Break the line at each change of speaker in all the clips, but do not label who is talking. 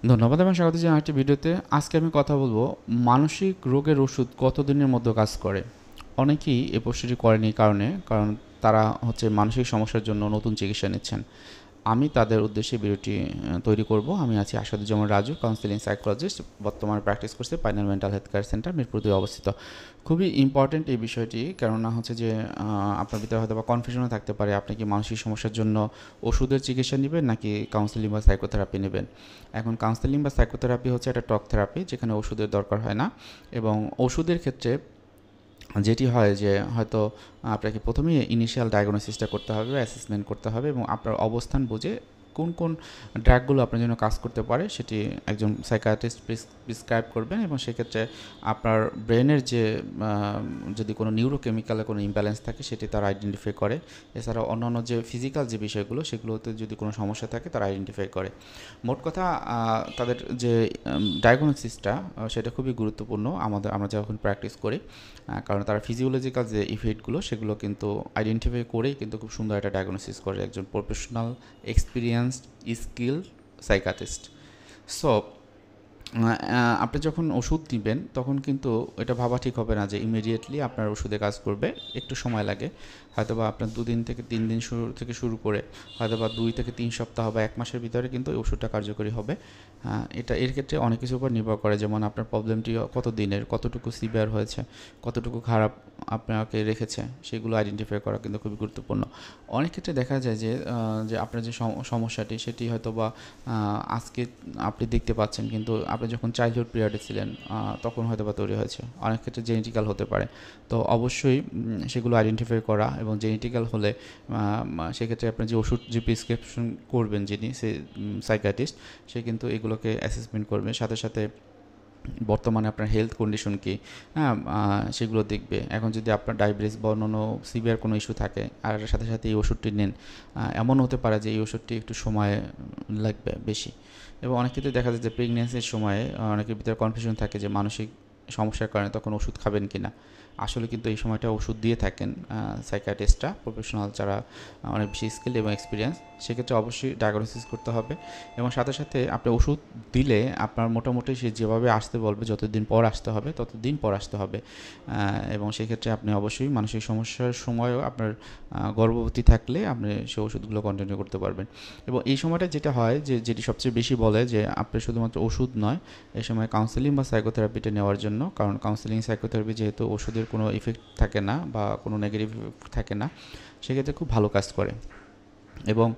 ধন্যবাদ এবং স্বাগত জানাই একটি ভিডিওতে। আজকে আমি কথা বলবো মানসিক রোগের ওষুধ কতদিনের মধ্যে কাজ করে। অনেকেই এই প্রশ্নটি করেন এই কারণ তারা মানসিক সমস্যার জন্য নতুন চিকিৎসা নিচ্ছেন। আমি তাদের উদ্দেশ্যে ভিডিওটি তৈরি করব। আমি আছি আসাদুজ্জামান রাজু, কাউন্সিলিং সাইকোলজিস্ট। বর্তমানে প্র্যাকটিস করছি Pinel mental health care centre, Mirpur 2 অবস্থিত। খুবই ইম্পর্ট্যান্ট এই বিষয়টি, কেননা আপনার ভিতরে হয়তো বা কনফিউশনও থাকতে পারে আপনি কি মানসিক সমস্যার জন্য ওষুধের চিকিৎসা নেবেন নাকি কাউন্সিলিং বা সাইকোথেরাপি নেবেন। এখন কাউন্সিলিং বা সাইকোথেরাপি হচ্ছে একটা টক থেরাপি, যেখানে ওষুধের দরকার হয় না। এবং ওষুধের ক্ষেত্রে যেটি হয় যে হয়তো আপনাকে প্রথমেই ইনিশিয়াল ডায়াগনোসিসটা করতে হবে, অ্যাসেসমেন্ট করতে হবে এবং আপনার অবস্থান বুঝে কোন কোন ড্রাগগুলো আপনার জন্য কাজ করতে পারে সেটি একজন সাইকিয়াট্রিস্ট প্রিসক্রাইব করবেন। এবং সেক্ষেত্রে আপনার ব্রেনের যদি কোনো নিউরোকেমিক্যালে কোনো ইমব্যালেন্স থাকে সেটি তারা আইডেন্টিফাই করে। এছাড়াও অন্যান্য যে ফিজিক্যাল যে বিষয়গুলো সেগুলোতে যদি কোনো সমস্যা থাকে তারা আইডেন্টিফাই করে। মোট কথা তাদের যে ডায়াগনোসিসটা সেটা খুবই গুরুত্বপূর্ণ আমরা যখন প্র্যাকটিস করি, কারণ তারা ফিজিওলজিক্যাল যে ইফেক্টগুলো সেগুলো কিন্তু আইডেন্টিফাই করেই কিন্তু খুব সুন্দর একটা ডায়াগনোসিস করে একজন professional experienced skilled psychiatrist. So আপনি যখন ওষুধ দিবেন তখন কিন্তু এটা ভাবা ঠিক হবে না যে ইমিডিয়েটলি আপনার ওষুধে কাজ করবে। একটু সময় লাগে, হয়তোবা আপনার 2 দিন থেকে 3 দিন শুরু করে হয়তোবা 2 থেকে 3 সপ্তাহ বা 1 মাসের ভিতরে কিন্তু এই ওষুধটা কার্যকরী হবে। এর ক্ষেত্রে অনেক কিছুর উপর নির্ভর করে, যেমন আপনার প্রবলেমটি কত দিনের, কতটুকু সিভিয়ার হয়েছে, কতটুকু খারাপ আপনাকে রেখেছে, সেগুলো আইডেন্টিফাই করা কিন্তু খুবই গুরুত্বপূর্ণ। অনেক ক্ষেত্রে দেখা যায় যে আপনার যে সমস্যাটি সেটি হয়তোবা আজকে আপনি দেখতে পাচ্ছেন, কিন্তু আপনি যখন চাইল্ডহুড পিরিয়ডে ছিলেন তখন হয়তোবা তৈরি হয়েছে। অনেক ক্ষেত্রে জেনেটিক্যাল হতে পারে। তো অবশ্যই সেগুলো আইডেন্টিফাই করা, এবং জেনেটিক্যাল হলে সেক্ষেত্রে আপনি যে ওষুধ যে প্রেসক্রিপশন করবেন যিনি সে সাইকিয়াট্রিস্ট, সে কিন্তু এগুলোকে অ্যাসেসমেন্ট করবে। সাথে সাথে বর্তমানে আপনার হেলথ কন্ডিশন কী, হ্যাঁ, সেগুলো দেখবে। এখন যদি আপনার ডায়াবেটিস বা অন্যান্য সিভিয়ার কোনো ইস্যু থাকে আর সাথে সাথে এই ওষুধটি নেন, এমন হতে পারে যে এই ওষুধটি একটু সময় লাগবে বেশি। এবং অনেক ক্ষেত্রে দেখা যায় যে প্রেগনেন্সির সময়ে অনেকের ভিতরে কনফিউশন থাকে যে মানসিক সমস্যার কারণে তখন ওষুধ খাবেন কি না। আসলে কিন্তু এই সময়টা ওষুধ দিয়ে থাকেন সাইকিয়াট্রিস্টরা, প্রফেশনাল যারা অনেক বেশি স্কিল এবং এক্সপিরিয়েন্স। সেক্ষেত্রে অবশ্যই ডায়াগনোসিস করতে হবে। এবং সাথে সাথে আপনি ওষুধ দিলে আপনার মোটামুটি সে যেভাবে আসতে বলবে, যতদিন পর আসতে হবে ততদিন পর আসতে হবে। এবং সেক্ষেত্রে আপনি অবশ্যই মানসিক সমস্যার সময়ও আপনার গর্ভবতী থাকলে আপনি সেই ওষুধগুলো কন্টিনিউ করতে পারবেন। এবং এই সময়টা যেটা হয় যেটি সবচেয়ে বেশি বলে যে আপনি শুধুমাত্র ওষুধ নয়, এই সময় কাউন্সেলিং বা সাইকোথেরাপিটা নেওয়ার জন্য, কারণ কাউন্সেলিং সাইকোথেরাপি যেহেতু ওষুধের কোনো ইফেক্ট থাকে না বা কোনো নেগেটিভ ইফেক্ট থাকে না, সেক্ষেত্রে খুব ভালো কাজ করে। এবং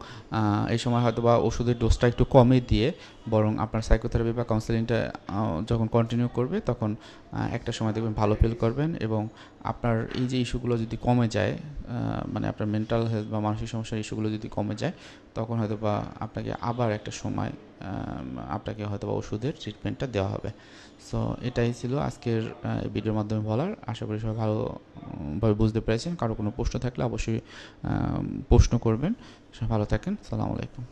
এই সময় হয়তোবা ওষুধের ডোজটা একটু কমে দিয়ে বরং আপনার সাইকোথেরাপি বা কাউন্সেলিংটা যখন কন্টিনিউ করবে তখন একটা সময় দেখবেন ভালো ফিল করবেন। এবং আপনার এই যে ইস্যুগুলো যদি কমে যায়, মানে আপনার মেন্টাল হেলথ বা মানসিক সমস্যার ইস্যুগুলো যদি কমে যায়, তখন হয়তোবা আপনাকে আবার একটা সময় আপনাকে হয়তোবা ওষুধের ট্রিটমেন্টটা দেওয়া হবে। সো এটাই ছিল আজকের ভিডিওর মাধ্যমে বলার। আশা করি সবাই ভালোভাবে বুঝতে পেরেছেন। কারো কোনো প্রশ্ন থাকলে অবশ্যই প্রশ্ন করবেন। সবাই ভালো থাকেন। সালামু আলাইকুম।